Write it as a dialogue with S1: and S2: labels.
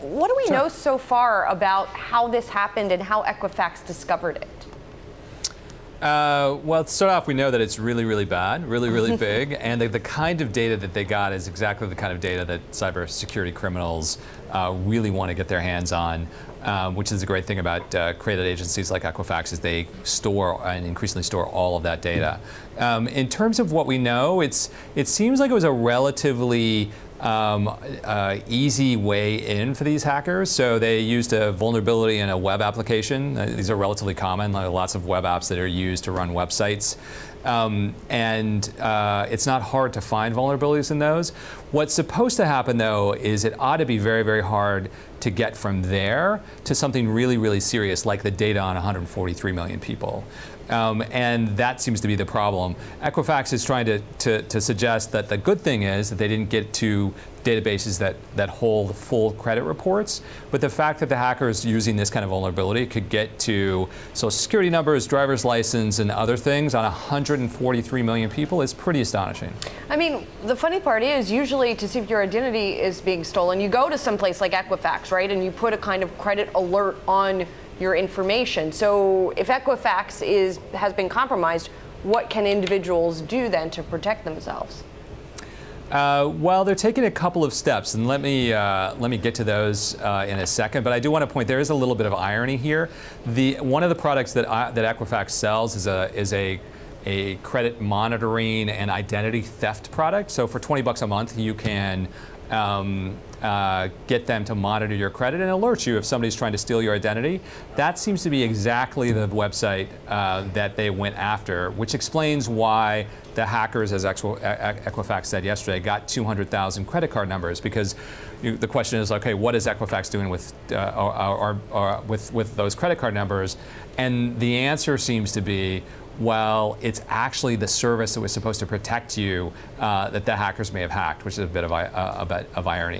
S1: what do we know so far about how this happened and how Equifax discovered it?
S2: Well, to start off, we know that it's really, really bad, really, really big, and the kind of data that they got is exactly the kind of data that cybersecurity criminals really want to get their hands on, which is a great thing about credit agencies like Equifax, is they store and increasingly store all of that data. In terms of what we know, it seems like it was a relatively easy way in for these hackers. So they used a vulnerability in a web application. These are relatively common, lots of web apps that are used to run websites. It's not hard to find vulnerabilities in those. What's supposed to happen, though, is it ought to be very, very hard to get from there to something really, really serious, like the data on 143 million people. And that seems to be the problem. Equifax is trying to suggest that the good thing is that they didn't get to databases that hold full credit reports, but the fact that the hackers using this kind of vulnerability could get to social security numbers, driver's license, and other things on 143 million people is pretty astonishing.
S1: I mean, the funny part is, usually to see if your identity is being stolen, you go to some place like Equifax, right, and you put a kind of credit alert on your information. So if Equifax has been compromised, what can individuals do then to protect themselves?
S2: Well, they're taking a couple of steps, and let me get to those in a second. But I do want to point, there is a little bit of irony here. One of the products that Equifax sells is a credit monitoring and identity theft product. So for $20 a month, you can get them to monitor your credit and alert you if somebody's trying to steal your identity. That seems to be exactly the website that they went after, which explains why the hackers, as Equifax said yesterday, got 200,000 credit card numbers, because the question is, okay, what is Equifax doing with those credit card numbers? And the answer seems to be, well, it's actually the service that was supposed to protect you that the hackers may have hacked, which is a bit of irony.